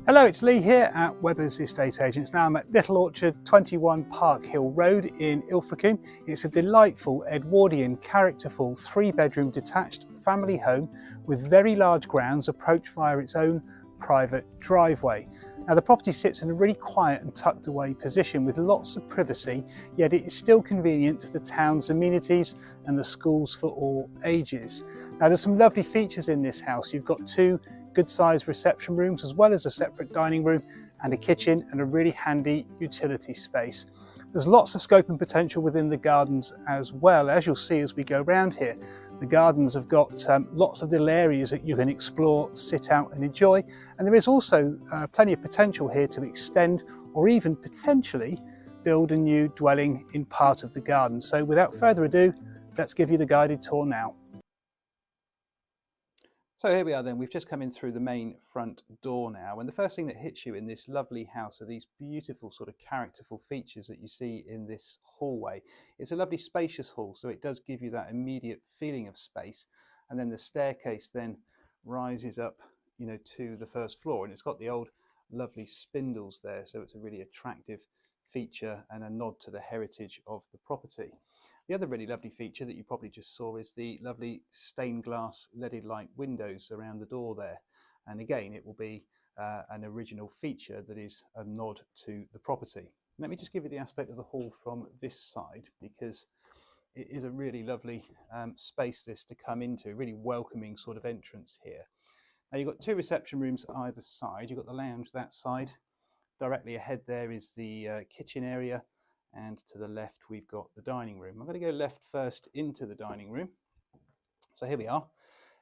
Hello, it's Lee here at Webber's Estate Agents. Now I'm at Little Orchard 21 Park Hill Road in llfracombe. It's a delightful Edwardian, characterful 3-bedroom detached family home with very large grounds approached via its own private driveway. Now the property sits in a really quiet and tucked away position with lots of privacy, yet it is still convenient to the town's amenities and the schools for all ages. Now there's some lovely features in this house. You've got 2 good sized reception rooms as well as a separate dining room and a kitchen and a really handy utility space. There's lots of scope and potential within the gardens as well. As you'll see as we go around here, the gardens have got lots of little areas that you can explore, sit out and enjoy, and there is also plenty of potential here to extend or even potentially build a new dwelling in part of the garden. So without further ado, let's give you the guided tour now. So here we are then, we've just come in through the main front door now, and the first thing that hits you in this lovely house are these beautiful sort of characterful features that you see in this hallway. It's a lovely spacious hall, so it does give you that immediate feeling of space, and then the staircase then rises up, you know, to the first floor, and it's got the old lovely spindles there, so it's a really attractive feature and a nod to the heritage of the property. The other really lovely feature that you probably just saw is the lovely stained glass leaded light windows around the door there. And again, it will be an original feature that is a nod to the property. Let me just give you the aspect of the hall from this side, because it is a really lovely space this to come into, really welcoming sort of entrance here. Now you've got 2 reception rooms either side. You've got the lounge that side. Directly ahead there is the kitchen area, and to the left we've got the dining room. I'm going to go left first into the dining room. So here we are.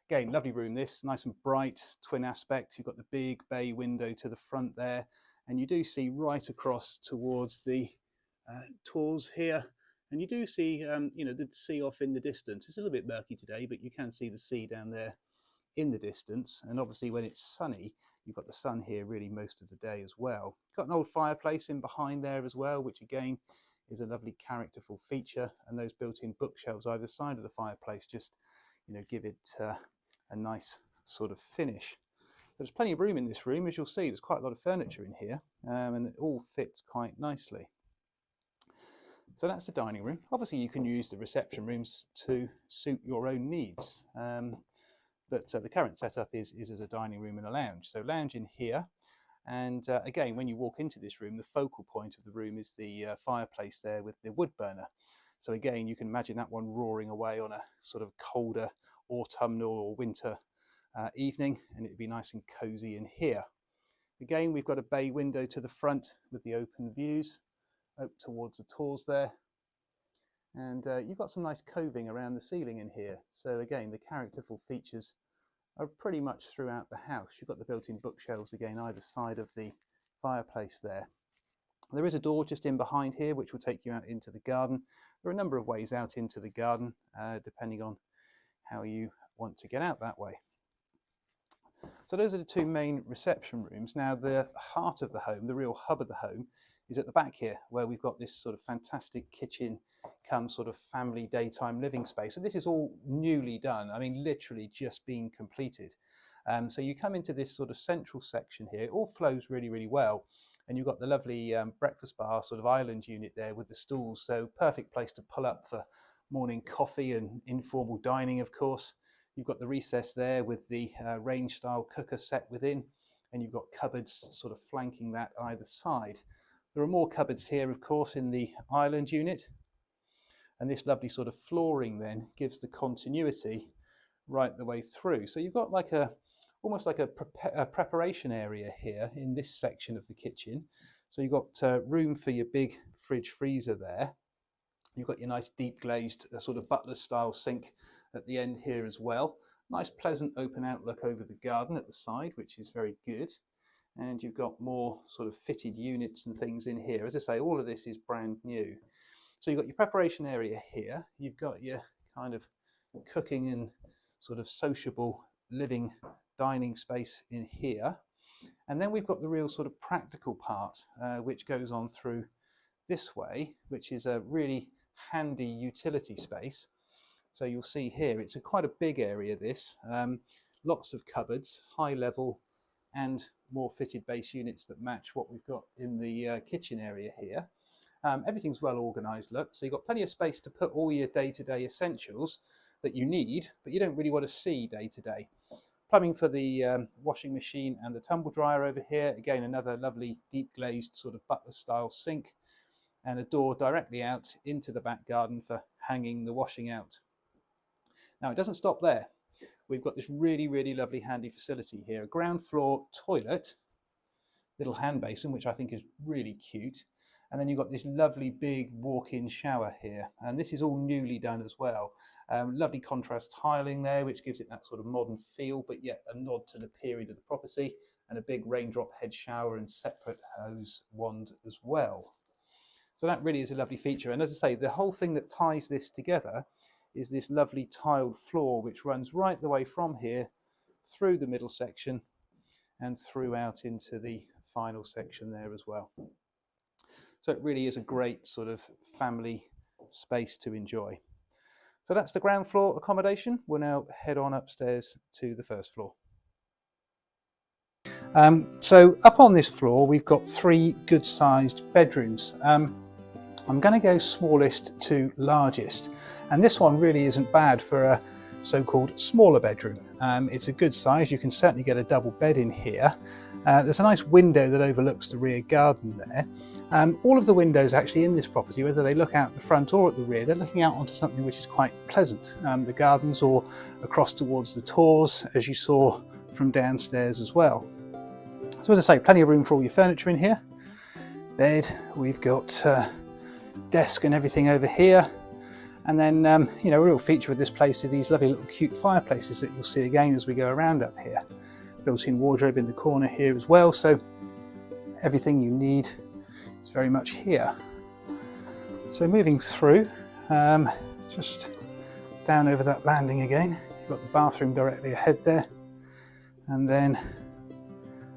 Again, lovely room this, nice and bright, twin aspect. You've got the big bay window to the front there, and you do see right across towards the Torrs here, and you do see you know, the sea off in the distance. It's a little bit murky today, but you can see the sea down there in the distance, and obviously when it's sunny you've got the sun here really most of the day as well. Got an old fireplace in behind there as well, which again is a lovely characterful feature, and those built-in bookshelves either side of the fireplace just, you know, give it a nice sort of finish. There's plenty of room in this room. As you'll see, there's quite a lot of furniture in here, and it all fits quite nicely. So that's the dining room. Obviously you can use the reception rooms to suit your own needs. But the current setup is as a dining room and a lounge. So lounge in here, and again, when you walk into this room, the focal point of the room is the fireplace there with the wood burner. So again, you can imagine that one roaring away on a sort of colder autumnal or winter evening, and it'd be nice and cozy in here. Again, we've got a bay window to the front with the open views up towards the Torrs there. And you've got some nice coving around the ceiling in here. So again, the characterful features are pretty much throughout the house. You've got the built-in bookshelves again either side of the fireplace there. There is a door just in behind here which will take you out into the garden. There are a number of ways out into the garden depending on how you want to get out that way. So those are the 2 main reception rooms. Now the heart of the home, the real hub of the home, is at the back here, where we've got this sort of fantastic kitchen come sort of family daytime living space. And this is all newly done. I mean, literally just being completed. So you come into this sort of central section here. It all flows really, really well. And you've got the lovely breakfast bar sort of island unit there with the stools. So perfect place to pull up for morning coffee and informal dining, of course. You've got the recess there with the range style cooker set within, and you've got cupboards sort of flanking that either side. There are more cupboards here, of course, in the island unit, and this lovely sort of flooring then gives the continuity right the way through. So you've got like almost like a preparation area here in this section of the kitchen. So you've got room for your big fridge freezer there. You've got your nice deep glazed sort of butler style sink at the end here as well. Nice pleasant open outlook over the garden at the side, which is very good. And you've got more sort of fitted units and things in here. As I say, all of this is brand new. So you've got your preparation area here. You've got your kind of cooking and sort of sociable living dining space in here. And then we've got the real sort of practical part, which goes on through this way, which is a really handy utility space. So you'll see here, it's quite a big area this, lots of cupboards, high level and more fitted base units that match what we've got in the kitchen area here. Everything's well organised, look, so you've got plenty of space to put all your day-to-day essentials that you need, but you don't really want to see day-to-day. Plumbing for the washing machine and the tumble dryer over here. Again, another lovely deep glazed sort of butler style sink, and a door directly out into the back garden for hanging the washing out. Now it doesn't stop there. We've got this really, really lovely handy facility here, a ground floor toilet, little hand basin, which I think is really cute. And then you've got this lovely big walk-in shower here. And this is all newly done as well. Lovely contrast tiling there, which gives it that sort of modern feel, but yet a nod to the period of the property, and a big raindrop head shower and separate hose wand as well. So that really is a lovely feature. And as I say, the whole thing that ties this together is this lovely tiled floor, which runs right the way from here through the middle section and through out into the final section there as well. So it really is a great sort of family space to enjoy. So that's the ground floor accommodation. We'll now head on upstairs to the first floor. So up on this floor, we've got 3 good-sized bedrooms. I'm going to go smallest to largest, and this one really isn't bad for a so-called smaller bedroom. It's a good size. You can certainly get a double bed in here. There's a nice window that overlooks the rear garden there. All of the windows actually in this property, whether they look out the front or at the rear, they're looking out onto something which is quite pleasant. The gardens, or across towards the Torrs, as you saw from downstairs as well. So as I say, plenty of room for all your furniture in here. Bed, we've got desk and everything over here. And then, you know, a real feature of this place are these lovely little cute fireplaces that you'll see again as we go around up here. Built-in wardrobe in the corner here as well, so everything you need is very much here. So moving through, just down over that landing again, you've got the bathroom directly ahead there. And then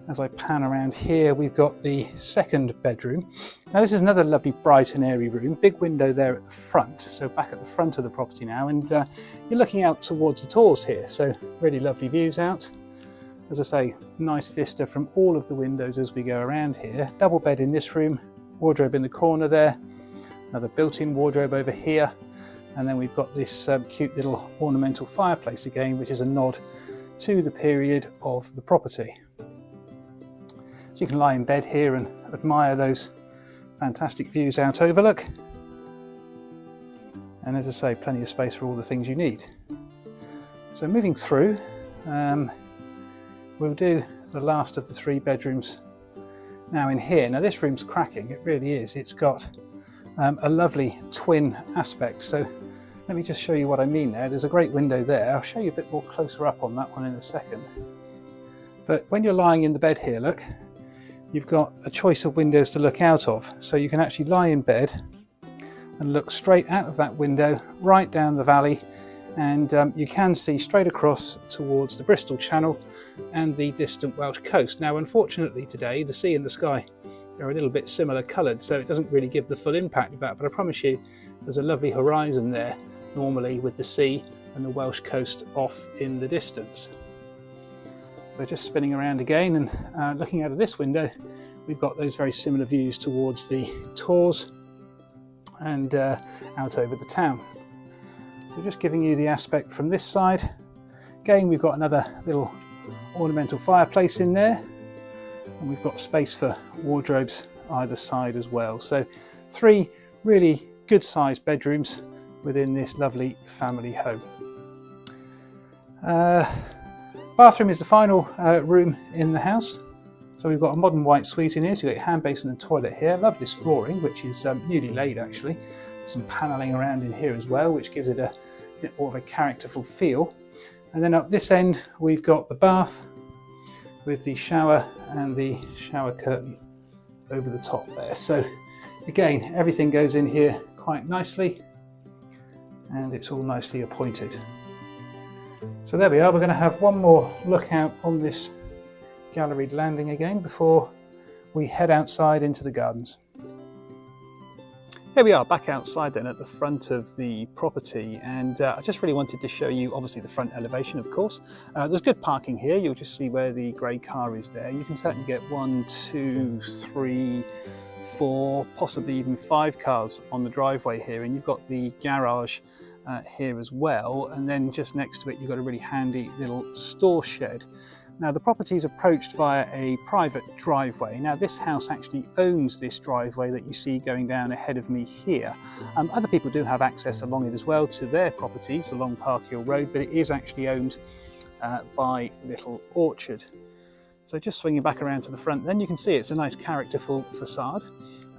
as I pan around here, we've got the second bedroom. Now this is another lovely bright and airy room, big window there at the front, so back at the front of the property now, and you're looking out towards the Torrs here, so really lovely views out. As I say, nice vista from all of the windows as we go around here. Double bed in this room, wardrobe in the corner there, another built-in wardrobe over here, and then we've got this cute little ornamental fireplace again, which is a nod to the period of the property. So you can lie in bed here and admire those fantastic views out overlook. And as I say, plenty of space for all the things you need. So moving through, we'll do the last of the 3 bedrooms now in here. Now this room's cracking, it really is. It's got a lovely twin aspect. So let me just show you what I mean there. There's a great window there. I'll show you a bit more closer up on that one in a second. But when you're lying in the bed here, look, you've got a choice of windows to look out of. So you can actually lie in bed and look straight out of that window, right down the valley, and you can see straight across towards the Bristol Channel and the distant Welsh coast. Now unfortunately today, the sea and the sky are a little bit similar coloured, so it doesn't really give the full impact of that, but I promise you there's a lovely horizon there, normally with the sea and the Welsh coast off in the distance. So just spinning around again and looking out of this window, we've got those very similar views towards the Torrs and out over the town. So just giving you the aspect from this side. Again, we've got another little ornamental fireplace in there, and we've got space for wardrobes either side as well. So 3 really good sized bedrooms within this lovely family home. Bathroom is the final room in the house. So we've got a modern white suite in here, so you've got your hand basin and toilet here. I love this flooring, which is newly laid actually. Some panelling around in here as well, which gives it a bit more of a characterful feel. And then up this end, we've got the bath with the shower and the shower curtain over the top there. So again, everything goes in here quite nicely, and it's all nicely appointed. So there we are. We're going to have one more look out on this galleried landing again before we head outside into the gardens. Here we are back outside then at the front of the property, and I just really wanted to show you obviously the front elevation, of course. There's good parking here. You'll just see where the grey car is there. You can certainly get 1, 2, 3, 4, possibly even 5 cars on the driveway here, and you've got the garage here as well, and then just next to it you've got a really handy little store shed. Now the property is approached via a private driveway. Now this house actually owns this driveway that you see going down ahead of me here. Other people do have access along it as well to their properties along Park Hill Road, but it is actually owned by Little Orchard. So just swinging back around to the front, then you can see it's a nice characterful facade.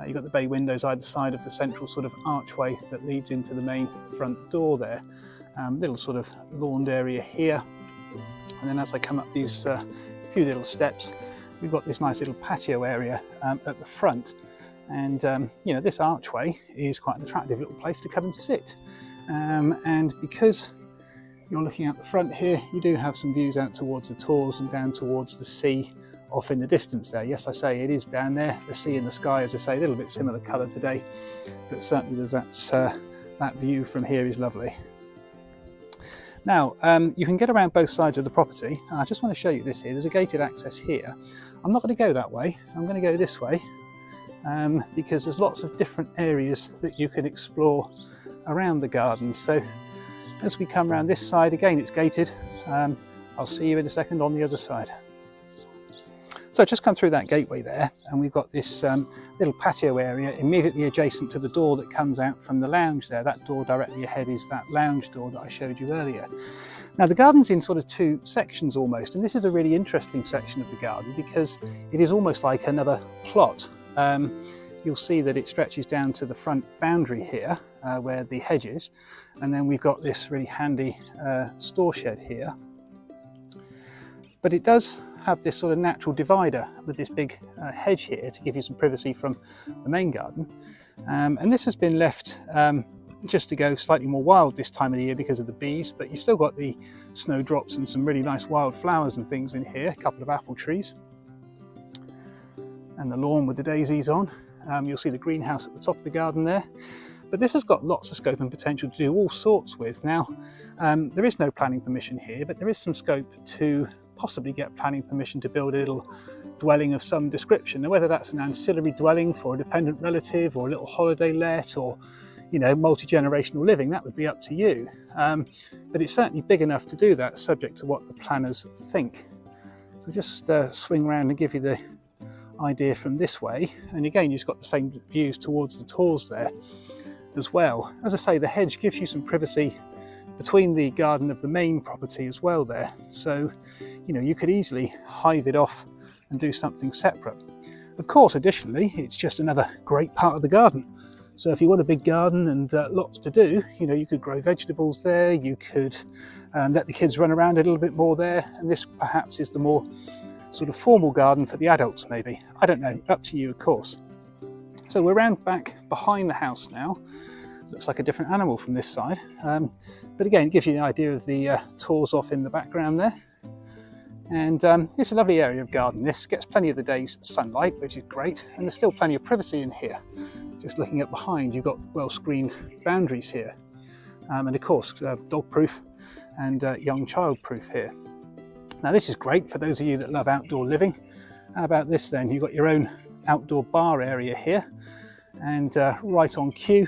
You've got the bay windows either side of the central sort of archway that leads into the main front door there. Little sort of lawned area here. And then as I come up these few little steps, we've got this nice little patio area at the front. And you know, this archway is quite an attractive little place to come and sit. And because you're looking out the front here, you do have some views out towards the Torrs and down towards the sea off in the distance there. Yes, I say it is down there, the sea and the sky, as I say, a little bit similar colour today, but certainly there's that view from here is lovely. Now, you can get around both sides of the property. I just want to show you this here. There's a gated access here. I'm not going to go that way. I'm going to go this way because there's lots of different areas that you can explore around the garden. So as we come around this side, again, it's gated. I'll see you in a second on the other side. So just come through that gateway there, and we've got this little patio area immediately adjacent to the door that comes out from the lounge there. That door directly ahead is that lounge door that I showed you earlier. Now the garden's in sort of 2 sections almost, and this is a really interesting section of the garden because it is almost like another plot. You'll see that it stretches down to the front boundary here where the hedge is, and then we've got this really handy store shed here. But it does have this sort of natural divider with this big hedge here to give you some privacy from the main garden. And this has been left just to go slightly more wild this time of the year because of the bees, but you've still got the snowdrops and some really nice wild flowers and things in here, a couple of apple trees, and the lawn with the daisies on. You'll see the greenhouse at the top of the garden there. But this has got lots of scope and potential to do all sorts with. Now, there is no planning permission here, but there is some scope to possibly get planning permission to build a little dwelling of some description. Now, whether that's an ancillary dwelling for a dependent relative or a little holiday let or, you know, multi-generational living, that would be up to you. But it's certainly big enough to do that, subject to what the planners think. So just swing around and give you the idea from this way. And again, you've got the same views towards the Torrs there as well. As I say, the hedge gives you some privacy between the garden of the main property as well there. So, you know, you could easily hive it off and do something separate. Of course, additionally, it's just another great part of the garden. So if you want a big garden and lots to do, you know, you could grow vegetables there, you could let the kids run around a little bit more there, and this perhaps is the more sort of formal garden for the adults maybe. I don't know, up to you of course. So we're round back behind the house now. Looks like a different animal from this side. But again, it gives you an idea of the Torrs off in the background there. And it's a lovely area of garden. This gets plenty of the day's sunlight, which is great. And there's still plenty of privacy in here. Just looking up behind, you've got well-screened boundaries here. And of course, dog-proof and young child-proof here. Now this is great for those of you that love outdoor living. How about this then? You've got your own outdoor bar area here. And right on cue,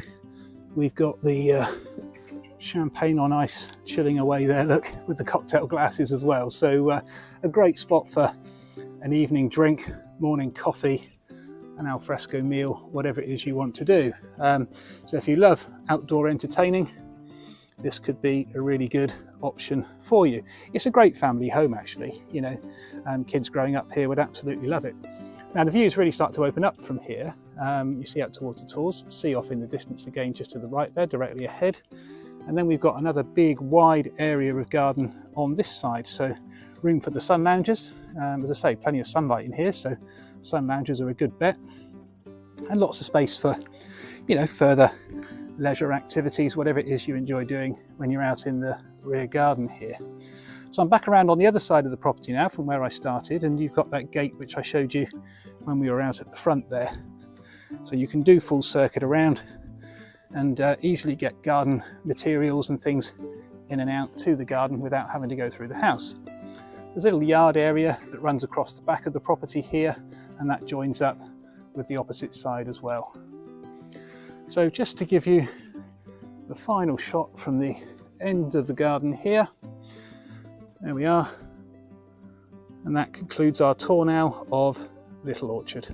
we've got the champagne on ice chilling away there, look, with the cocktail glasses as well. So a great spot for an evening drink, morning coffee, an alfresco meal, whatever it is you want to do. So if you love outdoor entertaining, this could be a really good option for you. It's a great family home actually, you know, kids growing up here would absolutely love it. Now the views really start to open up from here. You see out towards the Torrs, sea off in the distance again just to the right there, directly ahead. And then we've got another big wide area of garden on this side, so room for the sun loungers. As I say, plenty of sunlight in here, so sun loungers are a good bet. And lots of space for, you know, further leisure activities, whatever it is you enjoy doing when you're out in the rear garden here. So I'm back around on the other side of the property now from where I started, and you've got that gate which I showed you when we were out at the front there. So you can do full circuit around and easily get garden materials and things in and out to the garden without having to go through the house. There's a little yard area that runs across the back of the property here, and that joins up with the opposite side as well. So just to give you the final shot from the end of the garden here, there we are, and that concludes our tour now of Little Orchard.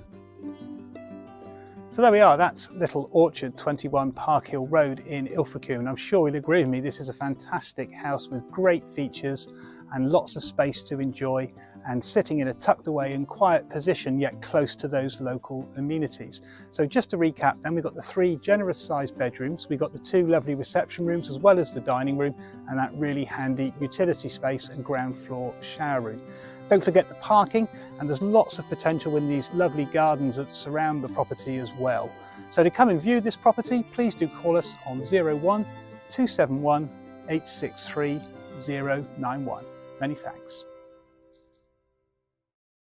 So there we are, that's Little Orchard, 21 Park Hill Road in llfracombe. I'm sure you'll agree with me, this is a fantastic house with great features and lots of space to enjoy, and sitting in a tucked away and quiet position, yet close to those local amenities. So just to recap then, we've got the 3 generous sized bedrooms, we've got the 2 lovely reception rooms as well as the dining room, and that really handy utility space and ground floor shower room. Don't forget the parking, and there's lots of potential in these lovely gardens that surround the property as well. So to come and view this property, please do call us on 01 271 863 091. Many thanks.